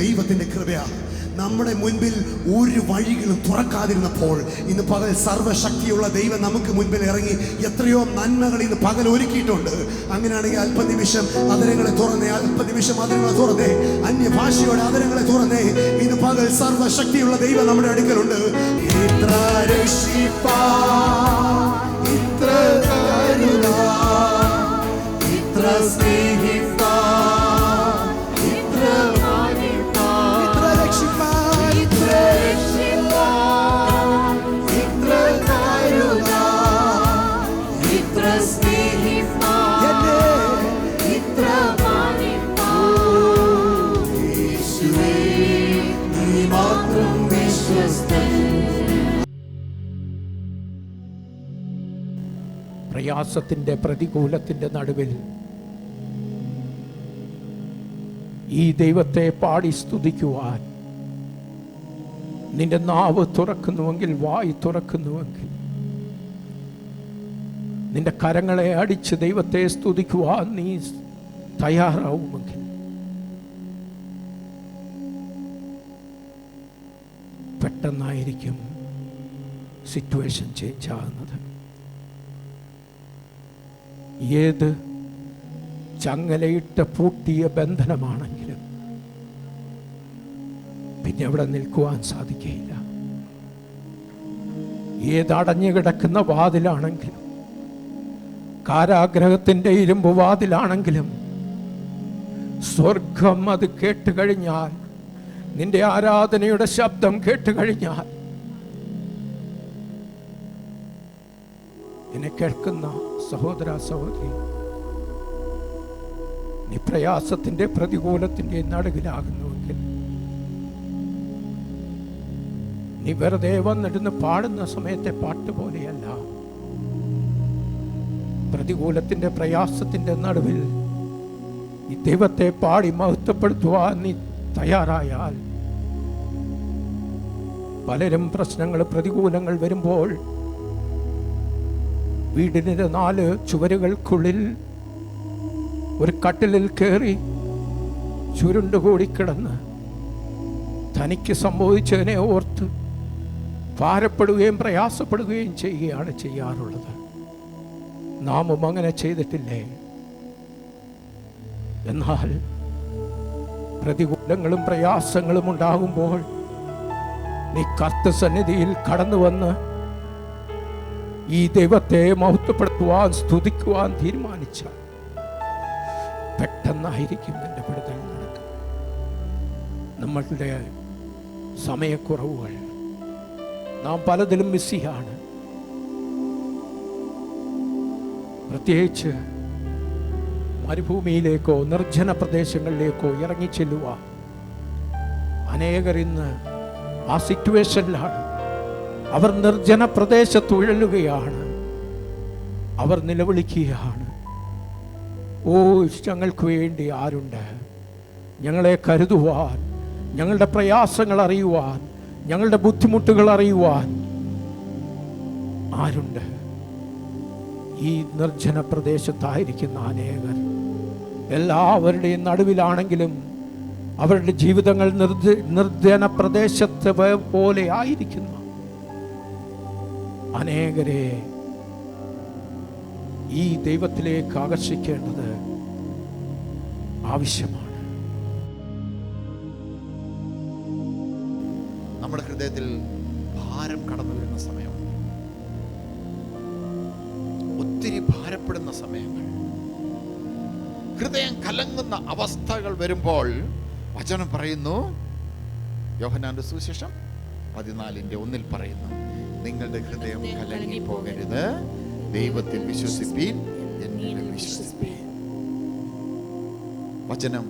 ദൈവത്തിന്റെ കൃപയാണ്. നമ്മുടെ മുൻപിൽ ഒരു വഴികളും തുറക്കാതിരുന്നപ്പോൾ ഇന്ന് പകൽ സർവ്വശക്തിയുള്ള ദൈവം നമുക്ക് മുൻപിൽ ഇറങ്ങി എത്രയോ നന്മകൾ ഇന്ന് പകൽ ഒരുക്കിയിട്ടുണ്ട്. അങ്ങനെയാണെങ്കിൽ അല്പനിമിഷം അതരങ്ങളെ തുറന്നേ, അല്പനിമിഷം അതരങ്ങളെ തുറന്നേ, അന്യഭാഷയോടെ അതരങ്ങളെ തുറന്നേ. ഇന്ന് പകൽ സർവ്വശക്തിയുള്ള ദൈവം നമ്മുടെ അടുക്കലുണ്ട്. ഇത്ര രക്ഷിപ്പാ, ഇത്ര കരുണ, ഇത്ര സ്നേഹിപ്പാ, പ്രയാസത്തിൻ്റെ പ്രതികൂലത്തിൻ്റെ നടുവിൽ ഈ ദൈവത്തെ പാടി സ്തുതിക്കുവാൻ നിന്റെ നാവ് തുറക്കുന്നുവെങ്കിൽ, വായി തുറക്കുന്നുവെങ്കിൽ, നിന്റെ കരങ്ങളെ അടിച്ച് ദൈവത്തെ സ്തുതിക്കുവാൻ നീ തയ്യാറാവുമെങ്കിൽ, പെട്ടെന്നായിരിക്കും സിറ്റുവേഷൻ ചേഞ്ച് ആകുന്നത്. ഏത് ചങ്ങലയിട്ട് പൂട്ടിയ ബന്ധനമാണെങ്കിലും പിന്നെ അവിടെ നിൽക്കുവാൻ സാധിക്കുകയില്ല. ഏതടഞ്ഞു കിടക്കുന്ന വാതിലാണെങ്കിലും, കാരാഗ്രഹത്തിൻ്റെ ഇരുമ്പ് വാതിലാണെങ്കിലും, സ്വർഗം അത് കേട്ടുകഴിഞ്ഞാൽ, നിന്റെ ആരാധനയുടെ ശബ്ദം കേട്ടുകഴിഞ്ഞാൽ, എന്നെ കേൾക്കുന്ന സഹോദര സഹോദരി, നീ പ്രയാസത്തിൻ്റെ പ്രതികൂലത്തിൻ്റെ നടുവിലാകുന്നുവെങ്കിൽ, നീ വെറുതെ വന്നിരുന്ന് പാടുന്ന സമയത്തെ പാട്ട് പോലെയല്ല. പ്രതികൂലത്തിൻ്റെ പ്രയാസത്തിൻ്റെ നടുവിൽ ഈ ദൈവത്തെ പാടി മഹത്വപ്പെടുത്തുവാൻ നീ തയ്യാറായാൽ, പലരും പ്രശ്നങ്ങൾ, പ്രതികൂലങ്ങൾ വരുമ്പോൾ വീടിൻ്റെ 4 ചുവരുകൾക്കുള്ളിൽ ഒരു കട്ടിലിൽ കയറി ചുരുണ്ടുകൂടി കിടന്ന് തനിക്ക് സംഭവിച്ചതിനെ ഓർത്ത് ഭാരപ്പെടുകയും പ്രയാസപ്പെടുകയും ചെയ്യുകയാണ് ചെയ്യാറുള്ളത്. നാമും അങ്ങനെ ചെയ്തിട്ടില്ലേ? എന്നാൽ പ്രതികൂലങ്ങളും പ്രയാസങ്ങളും ഉണ്ടാകുമ്പോൾ നീ കർത്തൃസന്നിധിയിൽ കടന്നു വന്ന് ഈ ദൈവത്തെ മഹത്വപ്പെടുത്തുവാൻ, സ്തുതിക്കുവാൻ തീരുമാനിച്ചാൽ പെട്ടെന്നായിരിക്കും നിന്റെ വിടുതൽ നടക്കുക. നമ്മളുടെ സമയക്കുറവുകൾ, നാം പലതിലും ബിസിയാണ്. പ്രത്യേകിച്ച് മരുഭൂമിയിലേക്കോ നിർജ്ജന പ്രദേശങ്ങളിലേക്കോ ഇറങ്ങിച്ചെല്ലുക. അനേകർ ഇന്ന് ആ സിറ്റുവേഷനിലാണ്. അവർ നിർജ്ജന പ്രദേശത്ത് ഉഴലുകയാണ്. അവർ നിലവിളിക്കുകയാണ്, ഓ, ഞങ്ങൾക്ക് വേണ്ടി ആരുണ്ട്? ഞങ്ങളെ കരുതുവാൻ, ഞങ്ങളുടെ പ്രയാസങ്ങൾ അറിയുവാൻ, ഞങ്ങളുടെ ബുദ്ധിമുട്ടുകൾ അറിയുവാൻ ആരുണ്ട്? ഈ നിർജ്ജന പ്രദേശത്തായിരിക്കുന്ന അനേകർ എല്ലാവരുടെയും നടുവിലാണെങ്കിലും അവരുടെ ജീവിതങ്ങൾ നിർജ്ജന പ്രദേശത്തെ പോലെ ആയിരിക്കുന്നു. അനേകരെ ഈ ദൈവത്തിലേക്ക് ആകർഷിക്കേണ്ടത് ആവശ്യമാണ്. നമ്മുടെ ഹൃദയത്തിൽ ഭാരം കടന്നു വരുന്ന സമയമാണ്, ഒത്തിരി ഭാരപ്പെടുന്ന സമയങ്ങൾ, ഹൃദയം കലങ്ങുന്ന അവസ്ഥകൾ വരുമ്പോൾ വചനം പറയുന്നു, യോഹന്നാന്റെ സുവിശേഷം 14:1 പറയുന്നു, നിങ്ങളുടെ ഹൃദയം കലങ്ങി പോകരുത്, ദൈവത്തിൽ വിശ്വസിപ്പീൻ, എന്നിൽ വിശ്വസിപ്പീൻ. വചനം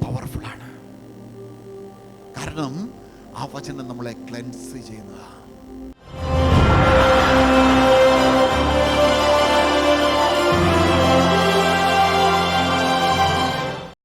പവർഫുൾ ആണ്. കാരണം ആ വചനം നമ്മളെ ക്ലെൻസ് ചെയ്യുന്നതാണ്.